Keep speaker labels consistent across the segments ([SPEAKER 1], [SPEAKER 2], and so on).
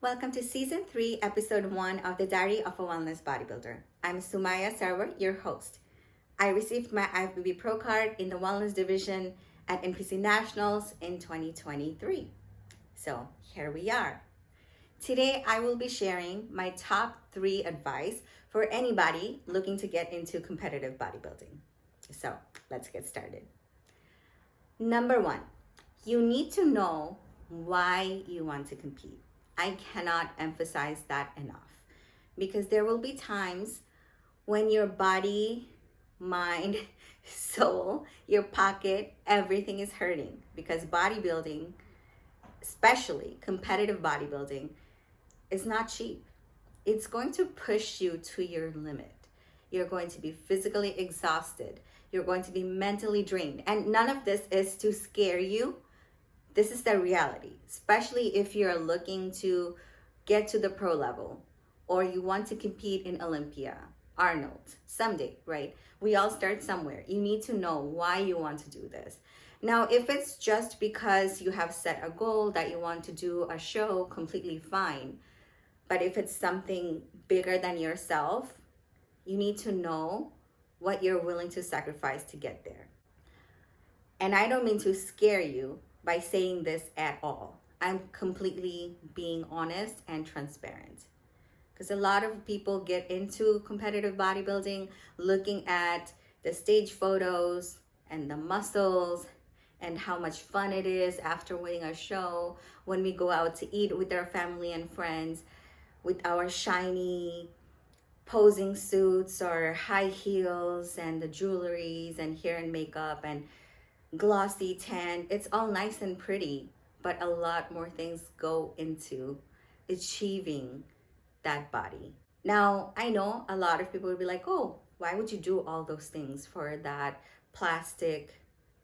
[SPEAKER 1] Welcome to Season 3, Episode 1 of the Diary of a Wellness Bodybuilder. I'm Sumaiya, your host. I received my IFBB Pro card in the Wellness Division at NPC Nationals in 2023. So here we are. Today, I will be sharing my top 3 advice for anybody looking to get into competitive bodybuilding. So let's get started. Number 1, you need to know why you want to compete. I cannot emphasize that enough because there will be times when your body, mind, soul, your pocket, everything is hurting because bodybuilding, especially competitive bodybuilding, is not cheap. It's going to push you to your limit. You're going to be physically exhausted. You're going to be mentally drained. And none of this is to scare you. This is the reality, especially if you're looking to get to the pro level or you want to compete in Olympia, Arnold, someday, right? We all start somewhere. You need to know why you want to do this. Now, if it's just because you have set a goal that you want to do a show, completely fine. But if it's something bigger than yourself, you need to know what you're willing to sacrifice to get there. And I don't mean to scare you by saying this at all. I'm completely being honest and transparent. Because a lot of people get into competitive bodybuilding looking at the stage photos and the muscles and how much fun it is after winning a show, when we go out to eat with our family and friends, with our shiny posing suits or high heels and the jewelries and hair and makeup and glossy tan. It's all nice and pretty, but a lot more things go into achieving that body. Now, I know a lot of people will be like, oh, why would you do all those things for that plastic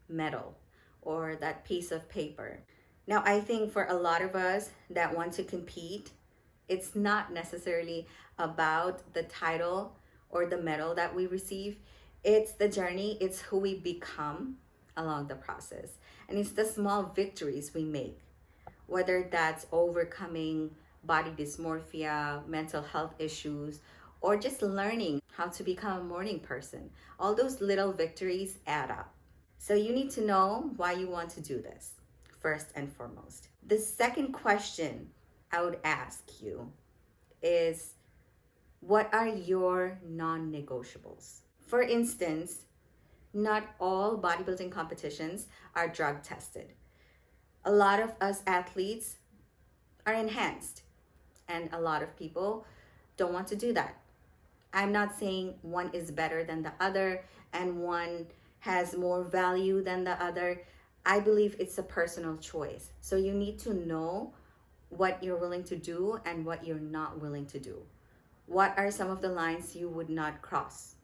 [SPEAKER 1] medal or that piece of paper? Now, I think for a lot of us that want to compete, it's not necessarily about the title or the medal that we receive. It's the journey, it's who we become along the process. And it's the small victories we make, whether that's overcoming body dysmorphia, mental health issues, or just learning how to become a morning person. All those little victories add up. So you need to know why you want to do this, first and foremost. The second question I would ask you is, what are your non-negotiables? For instance, not all bodybuilding competitions are drug tested. A lot of us athletes are enhanced, and a lot of people don't want to do that. I'm not saying one is better than the other and one has more value than the other. I believe it's a personal choice. So you need to know what you're willing to do and what you're not willing to do. What are some of the lines you would not cross?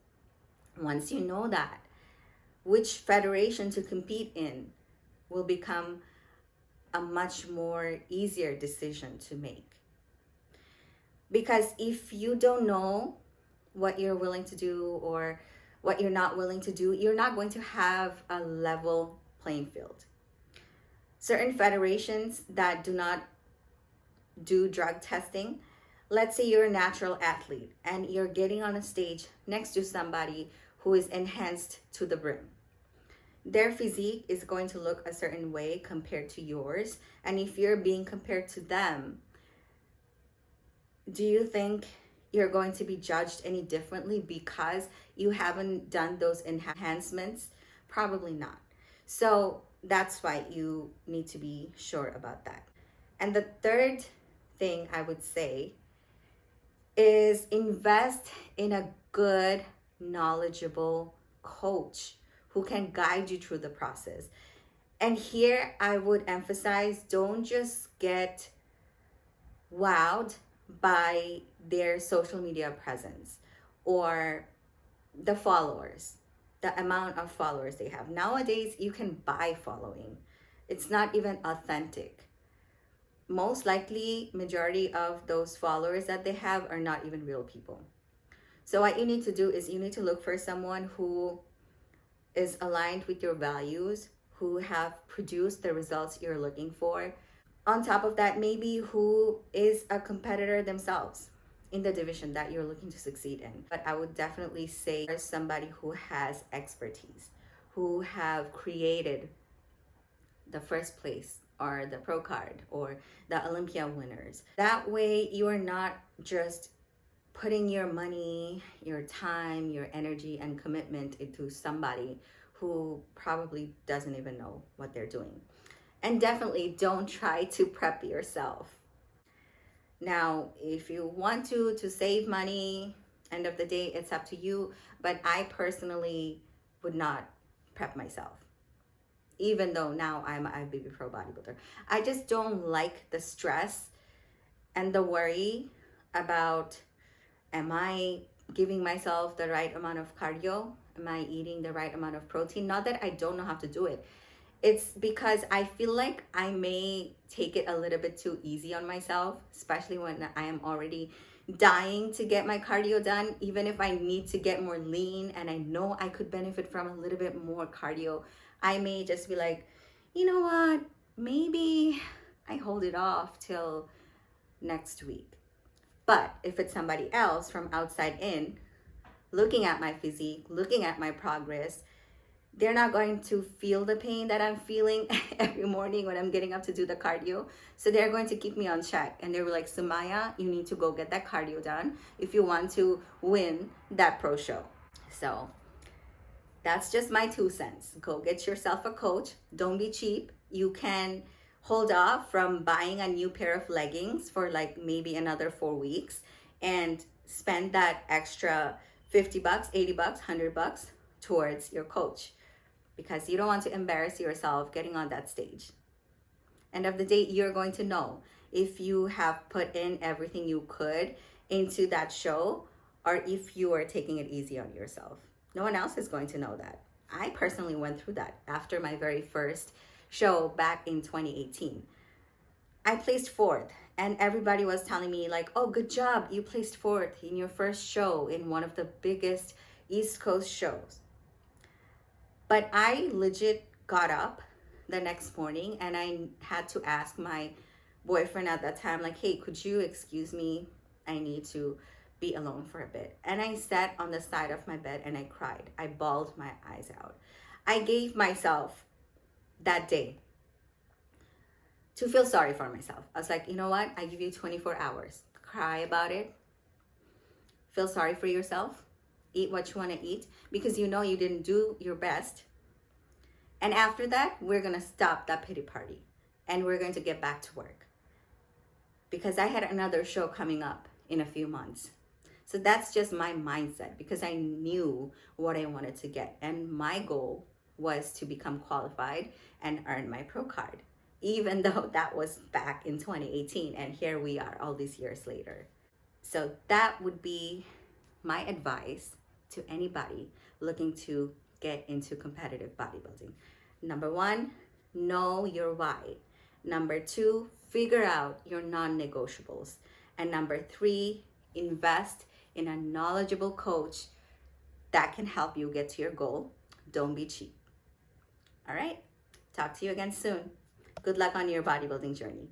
[SPEAKER 1] Once you know that, which federation to compete in will become a much more easier decision to make. Because if you don't know what you're willing to do or what you're not willing to do, you're not going to have a level playing field. Certain federations that do not do drug testing, let's say you're a natural athlete and you're getting on a stage next to somebody who is enhanced to the brim. Their physique is going to look a certain way compared to yours. And if you're being compared to them, do you think you're going to be judged any differently because you haven't done those enhancements? Probably not. So that's why you need to be sure about that. And the third thing I would say is invest in a good, knowledgeable coach who can guide you through the process. And here I would emphasize, don't just get wowed by their social media presence or the followers, the amount of followers they have. Nowadays, you can buy following. It's not even authentic. Most likely, majority of those followers that they have are not even real people. So what you need to do is you need to look for someone who is aligned with your values, who have produced the results you're looking for, On top of that, maybe who is a competitor themselves in the division that you're looking to succeed in. But I would definitely say somebody who has expertise, who have created the first place or the pro card or the Olympia winners. That way you are not just putting your money, your time, your energy and commitment into somebody who probably doesn't even know what they're doing. And definitely don't try to prep yourself. Now, if you want to save money, end of the day, it's up to you. But I personally would not prep myself, even though now I'm a IFBB Pro bodybuilder. I just don't like the stress and the worry about, am I giving myself the right amount of cardio? Am I eating the right amount of protein? Not that I don't know how to do it. It's because I feel like I may take it a little bit too easy on myself, especially when I am already dying to get my cardio done. Even if I need to get more lean and I know I could benefit from a little bit more cardio, I may just be like, you know what, maybe I hold it off till next week. But if it's somebody else from outside in, looking at my physique, looking at my progress, they're not going to feel the pain that I'm feeling every morning when I'm getting up to do the cardio. So they're going to keep me on check. And they're like, Sumaiya, you need to go get that cardio done if you want to win that pro show. So that's just my 2 cents. Go get yourself a coach. Don't be cheap. You can hold off from buying a new pair of leggings for like maybe another 4 weeks and spend that extra 50 bucks, 80 bucks, 100 bucks towards your coach, because you don't want to embarrass yourself getting on that stage. End of the day, you're going to know if you have put in everything you could into that show or if you are taking it easy on yourself. No one else is going to know that. I personally went through that after my very first show back in 2018. I placed 4th and everybody was telling me like, oh, good job, you placed 4th in your first show in one of the biggest East Coast shows. But I legit got up the next morning and I had to ask my boyfriend at that time, like, hey, could you excuse me? I need to be alone for a bit. And I sat on the side of my bed and I cried. I bawled my eyes out. I gave myself that day to feel sorry for myself. I was like, you know what? I give you 24 hours. Cry about it. Feel sorry for yourself. Eat what you want to eat because you know you didn't do your best. And after that, we're going to stop that pity party and we're going to get back to work, because I had another show coming up in a few months. So that's just my mindset, because I knew what I wanted to get. And my goal was to become qualified and earn my pro card, even though that was back in 2018. And here we are all these years later. So that would be my advice to anybody looking to get into competitive bodybuilding. Number 1, know your why. Number 2, figure out your non-negotiables. And number 3, invest in a knowledgeable coach that can help you get to your goal. Don't be cheap. All right, talk to you again soon. Good luck on your bodybuilding journey.